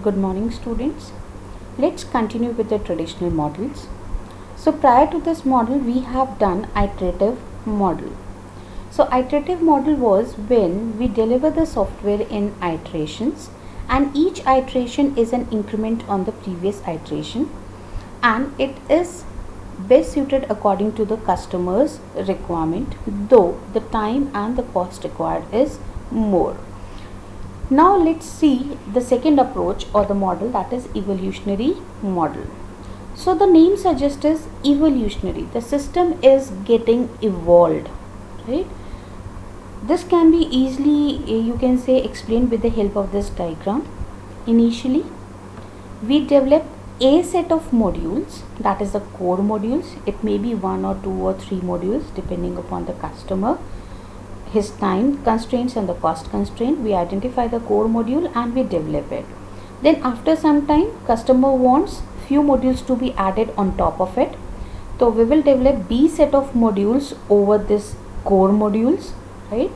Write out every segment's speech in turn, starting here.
Good morning, students. Let's continue with the traditional models. So prior to this model, we have done iterative model. So iterative model was when we deliver the software in iterations, and each iteration is an increment on the previous iteration, and it is best suited according to the customer's requirement, though the time and the cost required is more. Now let's see the second approach or the model, that is evolutionary model. So the name suggests is evolutionary. The system is getting evolved, right? This can be easily, you can say, explained with the help of this diagram. Initially, we develop a set of modules, that is the core modules. It may be 1 or 2 or 3 modules depending upon the customer, his time constraints and the cost constraint. We identify the core module and we develop it. Then after some time, customer wants few modules to be added on top of it. So we will develop B set of modules over this core modules, right?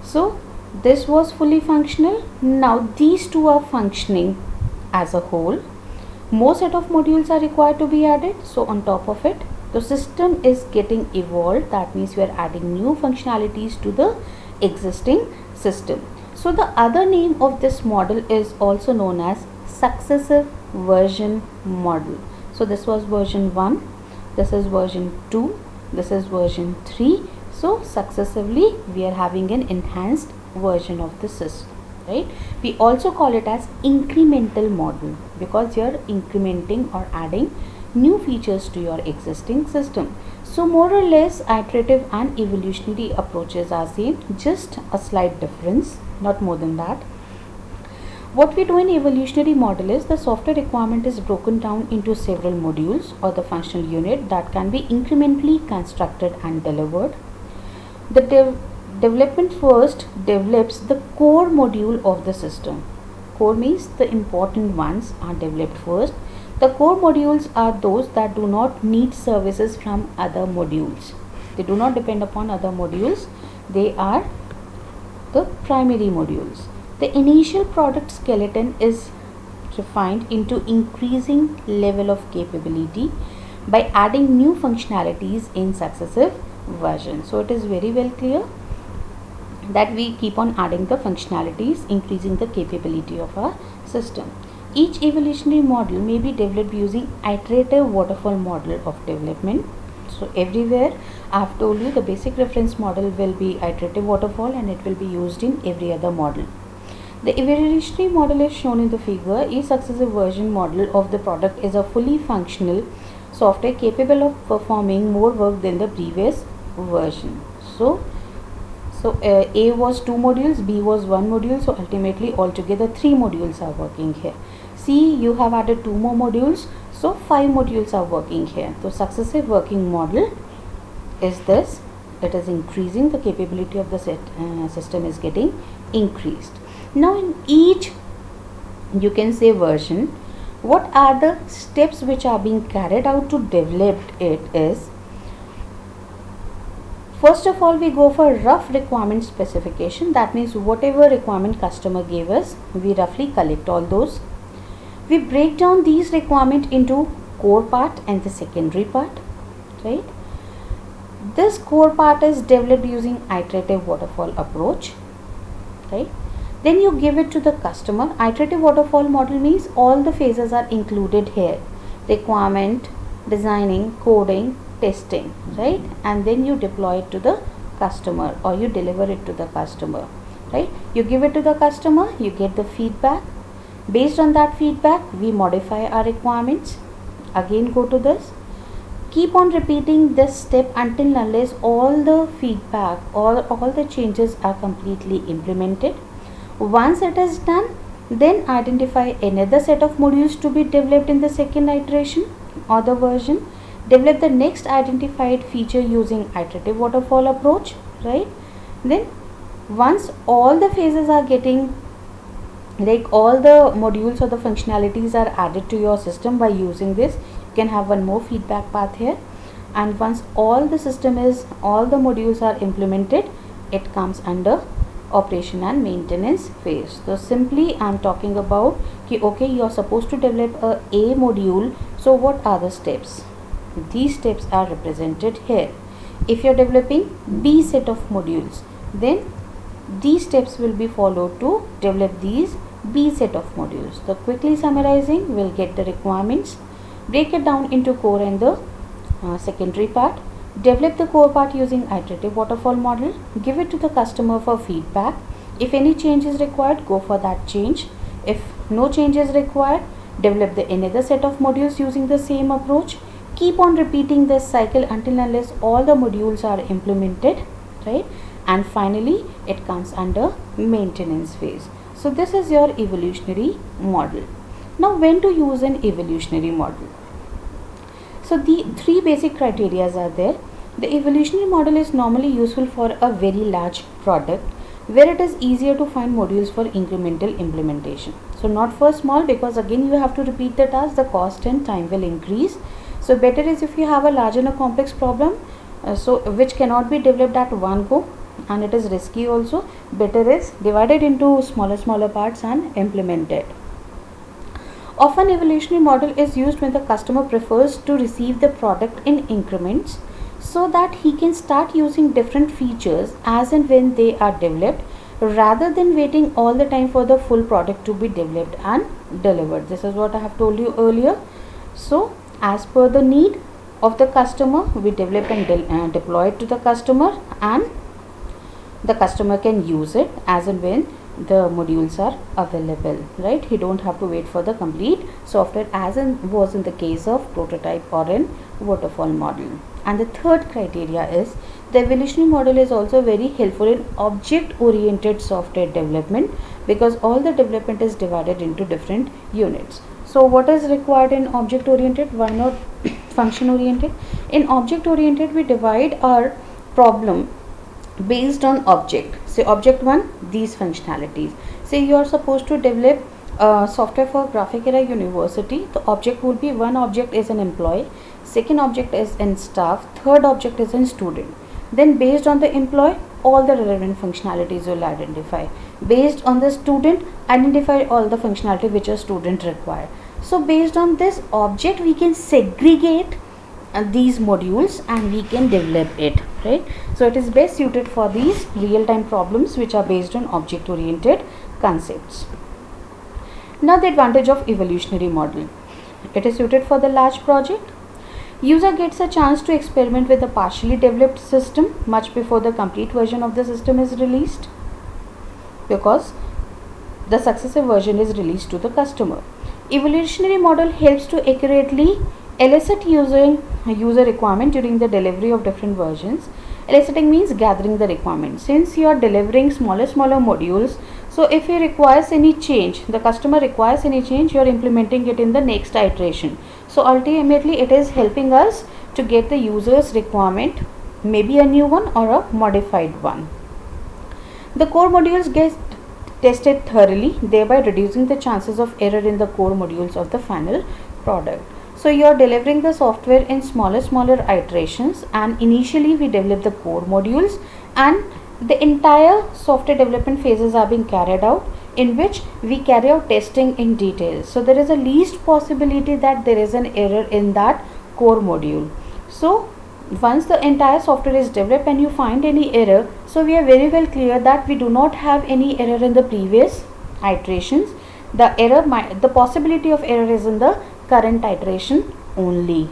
So this was fully functional. Now these two are functioning as a whole. More set of modules are required to be added. So on top of it, the system is getting evolved. That means we are adding new functionalities to the existing system. So the other name of this model is also known as successive version model. So this was version 1, this is version 2, this is version 3. So successively we are having an enhanced version of the system, right? We also call it as incremental model because you are incrementing or adding new features to your existing system. So more or less iterative and evolutionary approaches are same, just a slight difference, not more than that. What we do in evolutionary model is the software requirement is broken down into several modules or the functional unit that can be incrementally constructed and delivered. The development first develops the core module of the system. Core means the important ones are developed first. The core modules are those that do not need services from other modules. They do not depend upon other modules. They are the primary modules. The initial product skeleton is refined into increasing level of capability by adding new functionalities in successive versions. So it is very well clear that we keep on adding the functionalities, increasing the capability of our system. Each evolutionary model may be developed using iterative waterfall model of development. So everywhere I have told you the basic reference model will be iterative waterfall and it will be used in every other model. The evolutionary model is shown in the figure. Each successive version model of the product is a fully functional software capable of performing more work than the previous version. So A was 2 modules, B was 1 module, so ultimately altogether 3 modules are working here. C, you have added 2 more modules, so 5 modules are working here. So successive working model is this. It is increasing the capability of the system is getting increased. Now in each, you can say, version, what are the steps which are being carried out to develop it is, first of all, we go for rough requirement specification. That means whatever requirement customer gave us, we roughly collect all those. We break down these requirements into core part and the secondary part, right? This core part is developed using iterative waterfall approach, right? Then you give it to the customer. Iterative waterfall model means all the phases are included here: requirement, designing, coding, testing, right? And then you deploy it to the customer or you deliver it to the customer, right? You give it to the customer, you get the feedback. Based on that feedback, we modify our requirements. Again go to this. Keep on repeating this step until unless all the feedback or all the changes are completely implemented. Once it is done, then identify another set of modules to be developed in the second iteration or the version. Develop the next identified feature using iterative waterfall approach, right? Then once all the phases are getting, like all the modules or the functionalities are added to your system by using this, you can have one more feedback path here. And once all the system is, all the modules are implemented, it comes under operation and maintenance phase. So simply I'm talking about okay, you are supposed to develop a module. So what are the steps? These steps are represented here. If you are developing B set of modules, then these steps will be followed to develop these B set of modules. So quickly summarizing, we'll get the requirements, break it down into core and the secondary part, develop the core part using iterative waterfall model, give it to the customer for feedback. If any change is required, go for that change. If no change is required, develop the another set of modules using the same approach. Keep on repeating this cycle until unless all the modules are implemented, right? And finally it comes under maintenance phase. So this is your evolutionary model. Now when to use an evolutionary model? So the three basic criteria are there. The evolutionary model is normally useful for a very large product where it is easier to find modules for incremental implementation. So not for small, because again you have to repeat the task, the cost and time will increase. So better is if you have a large and a complex problem, which cannot be developed at one go and it is risky also, better is divided into smaller parts and implemented. Often evolutionary model is used when the customer prefers to receive the product in increments so that he can start using different features as and when they are developed, rather than waiting all the time for the full product to be developed and delivered. This is what I have told you earlier. So as per the need of the customer, we develop and deploy it to the customer, and the customer can use it as and when the modules are available, right? He don't have to wait for the complete software as was in the case of prototype or in waterfall model. And the third criteria is the evolutionary model is also very helpful in object oriented software development, because all the development is divided into different units. So what is required in object oriented? Why not function oriented? In object oriented, we divide our problem based on object. Say object 1, these functionalities. Say you are supposed to develop software for Graphic Era University. The object would be, one object is an employee, second object is in staff, third object is in student. Then based on the employee, all the relevant functionalities will identify. Based on the student, identify all the functionality which a student require. So based on this object, we can segregate these modules and we can develop it, right? So it is best suited for these real-time problems which are based on object oriented concepts. Now the advantage of evolutionary model. It is suited for the large project. User gets a chance to experiment with a partially developed system much before the complete version of the system is released, because the successive version is released to the customer. Evolutionary model helps to accurately elicit user requirement during the delivery of different versions. Eliciting means gathering the requirement. Since you are delivering smaller modules, so if he requires any change, the customer requires any change, you are implementing it in the next iteration. So ultimately it is helping us to get the user's requirement, maybe a new one or a modified one. The core modules get tested thoroughly, thereby reducing the chances of error in the core modules of the final product. So you are delivering the software in smaller iterations, and initially we develop the core modules and the entire software development phases are being carried out, in which we carry out testing in detail. So there is a least possibility that there is an error in that core module. So once the entire software is developed and you find any error, so we are very well clear that we do not have any error in the previous iterations. The possibility of error is in the current iteration only.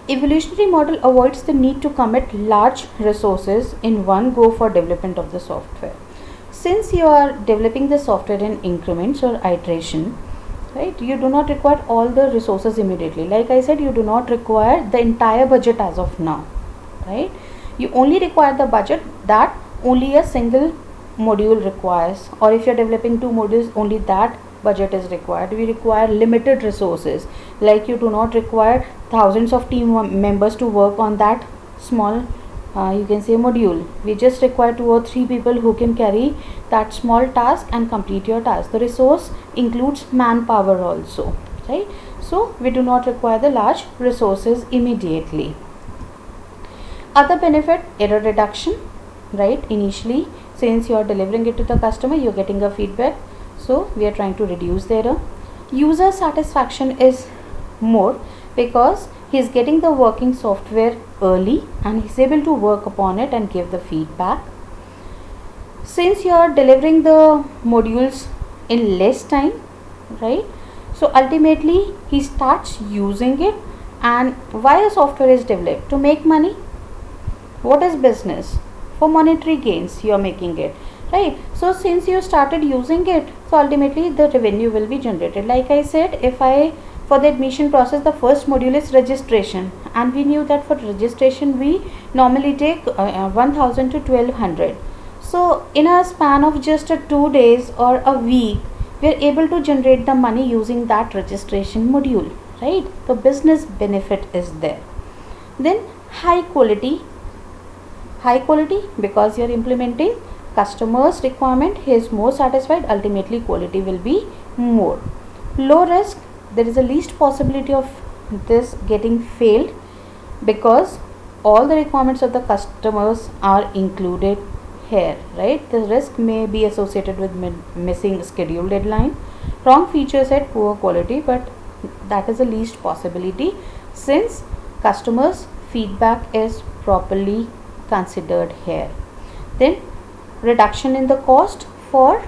Evolutionary model avoids the need to commit large resources in one go for development of the software. Since you are developing the software in increments or iteration, right, you do not require all the resources immediately. Like I said, you do not require the entire budget as of now, right? You only require the budget that only a single module requires, or if you are developing two modules, only that budget is required. We require limited resources, like you do not require thousands of team members to work on that small you can say module. We just require 2 or 3 people who can carry that small task and complete your task. The resource includes manpower also, right? So we do not require the large resources immediately. Other benefit, error reduction, right? Initially Since you are delivering it to the customer, you're getting a feedback, so we are trying to reduce the error. User satisfaction is more because he is getting the working software early and he's able to work upon it and give the feedback. Since you are delivering the modules in less time, right, so ultimately he starts using it. And why a software is developed? To make money. What is business? For monetary gains you are making it, right? So since you started using it, so ultimately the revenue will be generated. Like I said, for the admission process, the first module is registration, and we knew that for registration we normally take 1000 to 1200. So in a span of just 2 days or a week, we are able to generate the money using that registration module, right? The business benefit is there. Then high quality because you are implementing customer's requirement, he is more satisfied, ultimately quality will be more. Low risk, there is a least possibility of this getting failed because all the requirements of the customers are included here, right? The risk may be associated with missing schedule deadline, wrong feature set, poor quality, but that is the least possibility since customers feedback is properly considered here. Then reduction in the cost for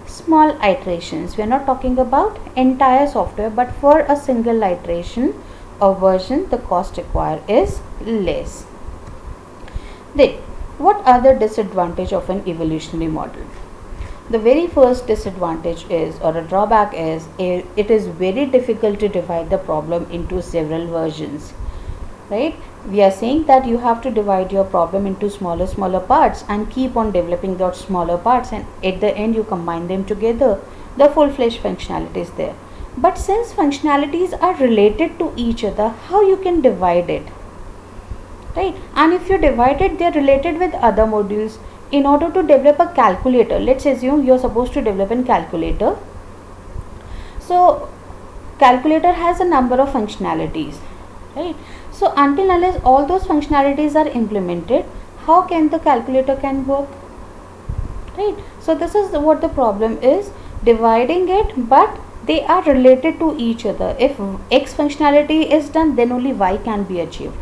small iterations. We are not talking about entire software, but for a single iteration or version the cost required is less. Then what are the disadvantage of an evolutionary model? The very first disadvantage is, or a drawback is, it is very difficult to divide the problem into several versions, right? We are saying that you have to divide your problem into smaller parts and keep on developing those smaller parts, and at the end you combine them together, the full-fledged functionality is there. But since functionalities are related to each other, how you can divide it, right? And if you divide it, they are related with other modules. In order to develop a calculator, let's assume you are supposed to develop a calculator. So calculator has a number of functionalities, right? So until unless all those functionalities are implemented, how can the calculator can work, right? So this is what the problem is, dividing it, but they are related to each other. If X functionality is done, then only Y can be achieved,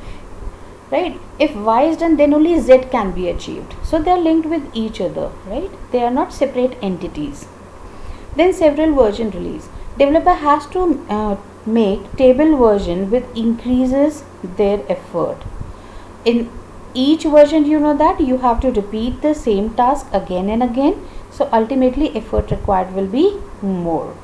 right? If Y is done, then only Z can be achieved. So they are linked with each other, right? They are not separate entities. Then several version release. Developer has to make table version with increases their effort. In each version, you know that you have to repeat the same task again and again. So ultimately effort required will be more.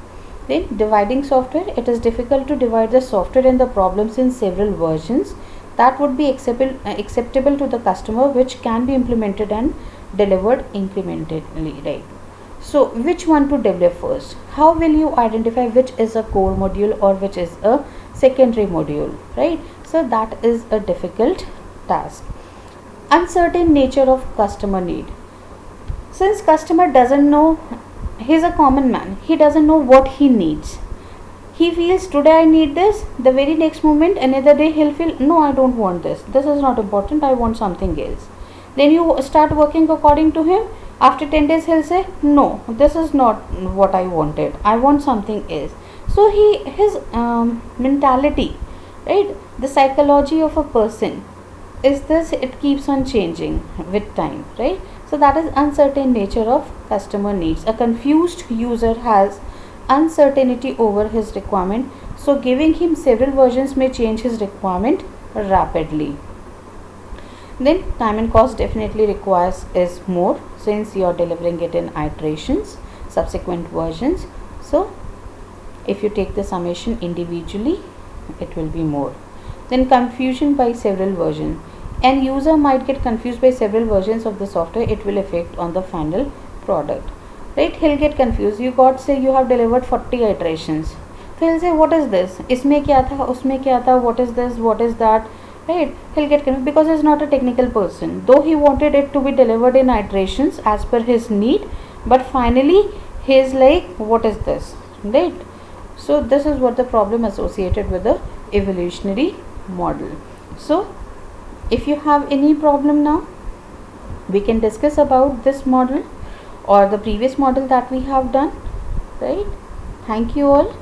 Then dividing software. It is difficult to divide the software and the problems in several versions that would be acceptable to the customer, which can be implemented and delivered incrementally, right? So which one to develop first? How will you identify which is a core module or which is a secondary module, right? So that is a difficult task. Uncertain nature of customer need. Since customer doesn't know, he's a common man, he doesn't know what he needs. He feels today I need this, the very next moment another day he'll feel no, I don't want this is not important, I want something else. Then you start working according to him. After 10 days he'll say no, this is not what I wanted, I want something else. So his mentality, right, the psychology of a person is this, it keeps on changing with time, right? So that is uncertain nature of customer needs. A confused user has uncertainty over his requirement, so giving him several versions may change his requirement rapidly. Then time and cost definitely requires is more, since you are delivering it in iterations, subsequent versions. So if you take the summation individually, it will be more. Then confusion by several versions. An user might get confused by several versions of the software. It will affect on the final product, right? He'll get confused. You got, say you have delivered 40 iterations, so he'll say what is this, isme kya tha, usme kya tha, what is this, what is that, right? He'll get confused because he's not a technical person, though he wanted it to be delivered in iterations as per his need, but finally he's like what is this, right? So this is what the problem associated with the evolutionary model. So if you have any problem now, we can discuss about this model or the previous model that we have done, right? Thank you all.